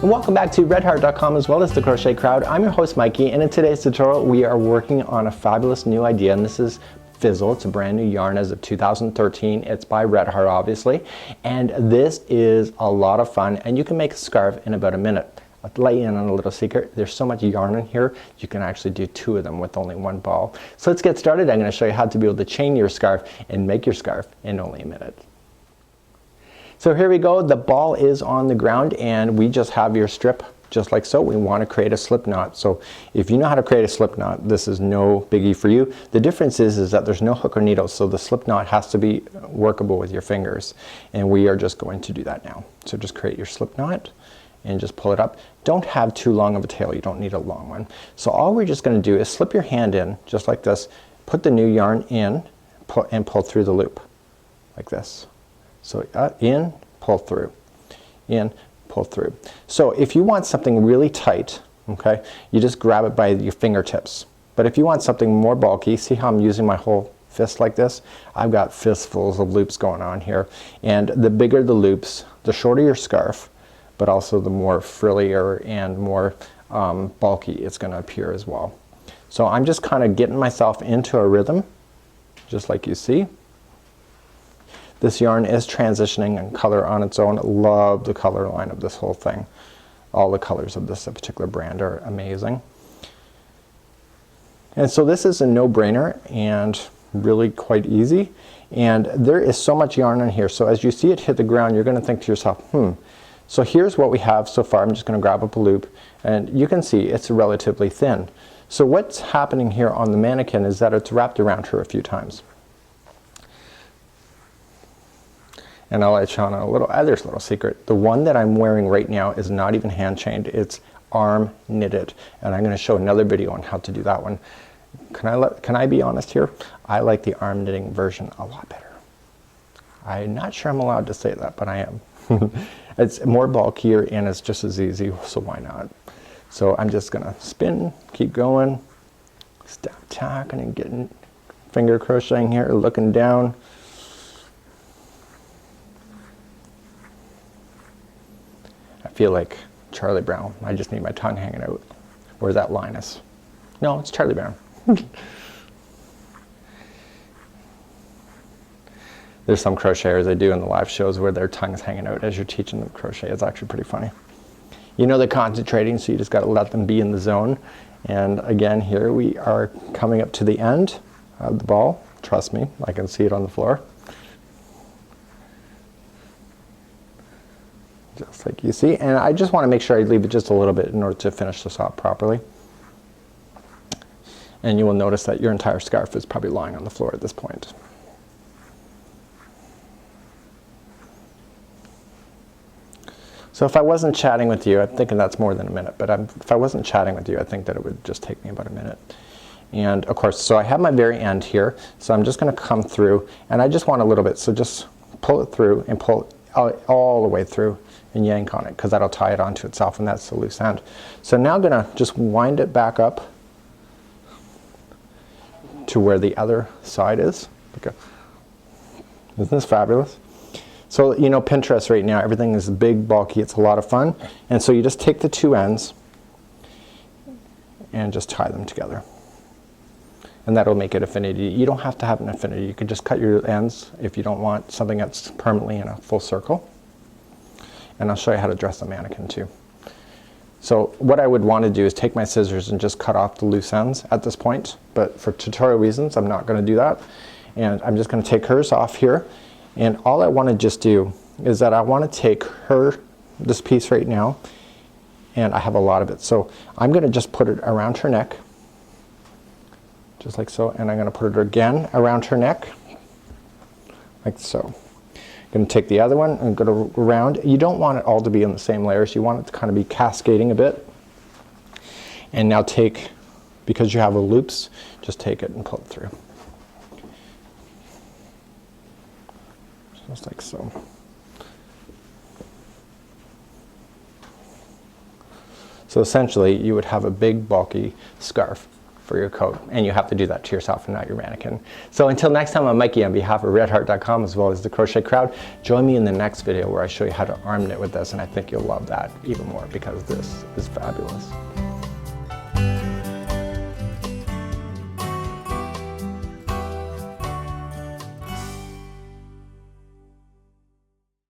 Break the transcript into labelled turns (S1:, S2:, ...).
S1: And welcome back to redheart.com as well as the Crochet Crowd. I'm your host Mikey, and in today's tutorial we are working on a fabulous new idea, and this is Fizzle. It's a brand new yarn as of 2013. It's by Red Heart, obviously, and this is a lot of fun, and you can make a scarf in about a minute. I'll let you in on a little secret. There's so much yarn in here, you can actually do 2 of them with only 1 ball. So let's get started. I'm going to show you how to be able to chain your scarf and make your scarf in only a minute. So here we go. The ball is on the ground, and we just have your strip just like so. We want to create a slip knot. So if you know how to create a slip knot, this is no biggie for you. The difference is that there's no hook or needle, so the slip knot has to be workable with your fingers, and we are just going to do that now. So just create your slip knot and just pull it up. Don't have too long of a tail. You don't need a long one. So all we're just going to do is slip your hand in just like this, put the new yarn in, and pull through the loop like this. So in, pull through, in, pull through. So if you want something really tight, okay, you just grab it by your fingertips. But if you want something more bulky, see how I'm using my whole fist like this? I've got fistfuls of loops going on here, and the bigger the loops, the shorter your scarf, but also the more frillier and more bulky it's going to appear as well. So I'm just kind of getting myself into a rhythm, just like you see. This yarn is transitioning in color on its own. Love the color line of this whole thing. All the colors of this particular brand are amazing. And so this is a no-brainer and really quite easy. And there is so much yarn in here, so as you see it hit the ground, you're going to think to yourself, so here's what we have so far. I'm just going to grab up a loop, and you can see it's relatively thin. So what's happening here on the mannequin is that it's wrapped around her a few times. And I'll let you on a little other little secret. The one that I'm wearing right now is not even hand chained, it's arm knitted, and I'm going to show another video on how to do that one. Can I be honest here? I like the arm knitting version a lot better. I'm not sure I'm allowed to say that, but I am. It's more bulkier and it's just as easy, so why not? So I'm just gonna spin, keep going, stop tacking and getting finger crocheting here, looking down. I feel like Charlie Brown. I just need my tongue hanging out. Where's that Linus? No, it's Charlie Brown. There's some crocheters they do in the live shows where their tongue's hanging out as you're teaching them crochet. It's actually pretty funny. You know they're concentrating, so you just got to let them be in the zone. And again, here we are coming up to the end of the ball. Trust me, I can see it on the floor. Just like you see. And I just want to make sure I leave it just a little bit in order to finish this off properly. And you will notice that your entire scarf is probably lying on the floor at this point. So if I wasn't chatting with you, I'm thinking that's more than a minute, but if I wasn't chatting with you, I think that it would just take me about a minute. And of course, so I have my very end here, so I'm just going to come through, and I just want a little bit, so just pull it through and pull it all the way through and yank on it, because that'll tie it onto itself, and that's the loose end. So now I'm going to just wind it back up to where the other side is. Okay. Isn't this fabulous? So you know Pinterest right now, everything is big, bulky, it's a lot of fun. And so you just take the 2 ends and just tie them together. And that'll make it affinity. You don't have to have an affinity. You can just cut your ends if you don't want something that's permanently in a full circle. And I'll show you how to dress the mannequin too. So what I would want to do is take my scissors and just cut off the loose ends at this point. But for tutorial reasons, I'm not going to do that. And I'm just going to take hers off here. And all I want to just do is that I want to take this piece right now, and I have a lot of it. So I'm going to just put it around her neck, just like so, and I'm going to put it again around her neck, like so. I'm going to take the other one and go around. You don't want it all to be in the same layers. You want it to kind of be cascading a bit. And now take, because you have the loops, just take it and pull it through. Just like so. So essentially you would have a big bulky scarf for your coat, and you have to do that to yourself and not your mannequin. So until next time, I'm Mikey on behalf of redheart.com as well as the Crochet Crowd. Join me in the next video where I show you how to arm knit with this, and I think you'll love that even more because this is fabulous.